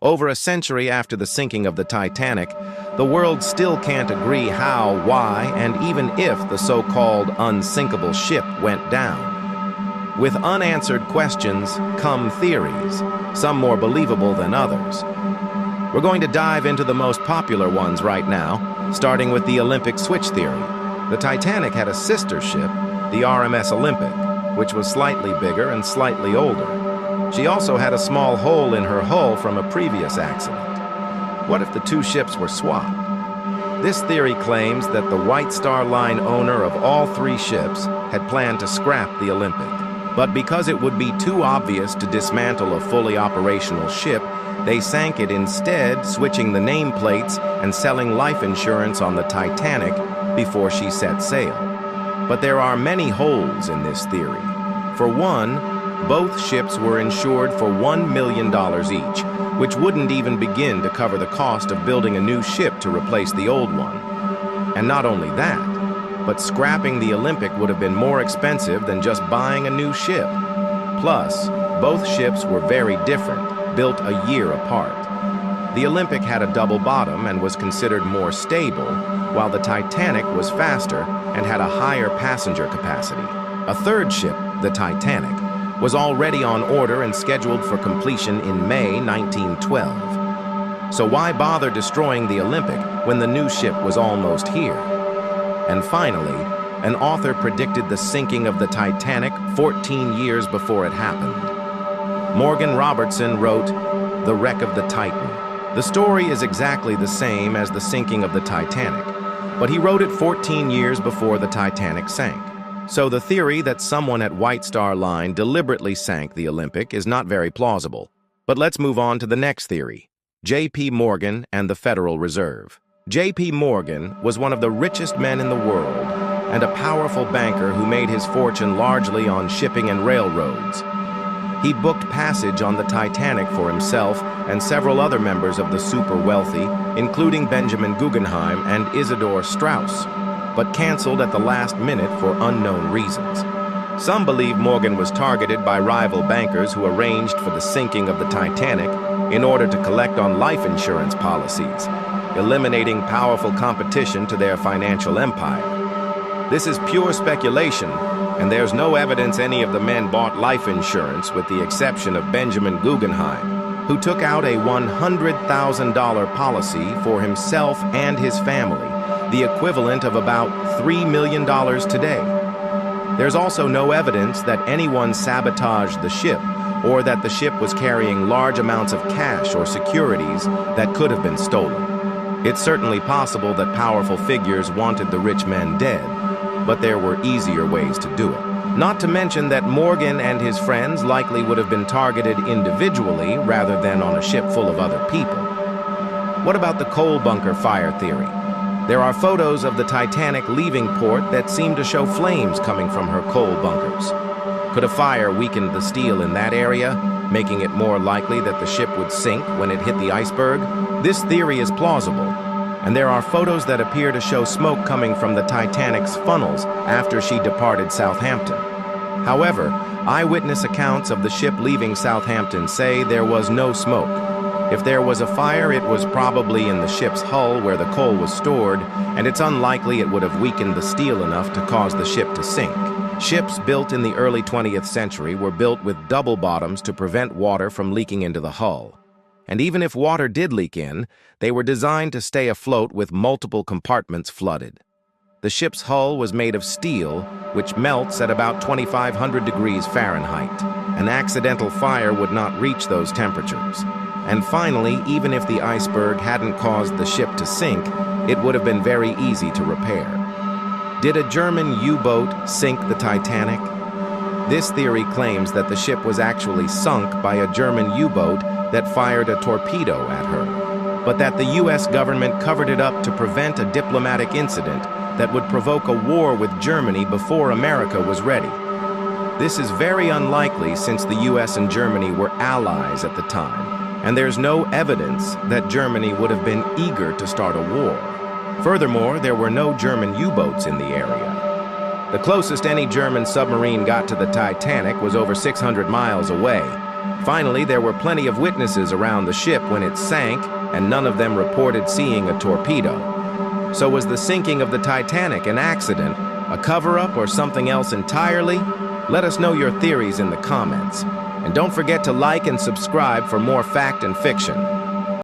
Over a century after the sinking of the Titanic, the world still can't agree how, why, and even if the so-called unsinkable ship went down. With unanswered questions come theories, some more believable than others. We're going to dive into the most popular ones right now, starting with the Olympic switch theory. The Titanic had a sister ship, the RMS Olympic, which was slightly bigger and slightly older. She also had a small hole in her hull from a previous accident. What if the two ships were swapped? This theory claims that the White Star Line owner of all three ships had planned to scrap the Olympic. But because it would be too obvious to dismantle a fully operational ship, they sank it instead, switching the nameplates and selling life insurance on the Titanic before she set sail. But there are many holes in this theory. For one, both ships were insured for $1 million each, which wouldn't even begin to cover the cost of building a new ship to replace the old one. And not only that, but scrapping the Olympic would have been more expensive than just buying a new ship. Plus, both ships were very different, built a year apart. The Olympic had a double bottom and was considered more stable, while the Titanic was faster and had a higher passenger capacity. A third ship, the Titanic, was already on order and scheduled for completion in May 1912. So why bother destroying the Olympic when the new ship was almost here? And finally, an author predicted the sinking of the Titanic 14 years before it happened. Morgan Robertson wrote, "The Wreck of the Titan." The story is exactly the same as the sinking of the Titanic, but he wrote it 14 years before the Titanic sank. So the theory that someone at White Star Line deliberately sank the Olympic is not very plausible. But let's move on to the next theory, J.P. Morgan and the Federal Reserve. J.P. Morgan was one of the richest men in the world and a powerful banker who made his fortune largely on shipping and railroads. He booked passage on the Titanic for himself and several other members of the super wealthy, including Benjamin Guggenheim and Isidor Straus, but canceled at the last minute for unknown reasons. Some believe Morgan was targeted by rival bankers who arranged for the sinking of the Titanic in order to collect on life insurance policies, eliminating powerful competition to their financial empire. This is pure speculation, and there's no evidence any of the men bought life insurance with the exception of Benjamin Guggenheim, who took out a $100,000 policy for himself and his family, the equivalent of about $3 million today. There's also no evidence that anyone sabotaged the ship or that the ship was carrying large amounts of cash or securities that could have been stolen. It's certainly possible that powerful figures wanted the rich men dead, but there were easier ways to do it. Not to mention that Morgan and his friends likely would have been targeted individually rather than on a ship full of other people. What about the coal bunker fire theory? There are photos of the Titanic leaving port that seem to show flames coming from her coal bunkers. Could a fire weaken the steel in that area, making it more likely that the ship would sink when it hit the iceberg? This theory is plausible, and there are photos that appear to show smoke coming from the Titanic's funnels after she departed Southampton. However, eyewitness accounts of the ship leaving Southampton say there was no smoke. If there was a fire, it was probably in the ship's hull where the coal was stored, and it's unlikely it would have weakened the steel enough to cause the ship to sink. Ships built in the early 20th century were built with double bottoms to prevent water from leaking into the hull. And even if water did leak in, they were designed to stay afloat with multiple compartments flooded. The ship's hull was made of steel, which melts at about 2,500 degrees Fahrenheit. An accidental fire would not reach those temperatures. And finally, even if the iceberg hadn't caused the ship to sink, it would have been very easy to repair. Did a German U-boat sink the Titanic? This theory claims that the ship was actually sunk by a German U-boat that fired a torpedo at her, but that the U.S. government covered it up to prevent a diplomatic incident that would provoke a war with Germany before America was ready. This is very unlikely since the U.S. and Germany were allies at the time, and there's no evidence that Germany would have been eager to start a war. Furthermore, there were no German U-boats in the area. The closest any German submarine got to the Titanic was over 600 miles away, Finally, there were plenty of witnesses around the ship when it sank, and none of them reported seeing a torpedo. So was the sinking of the Titanic an accident, a cover-up, or something else entirely? Let us know your theories in the comments. And don't forget to like and subscribe for more fact and fiction.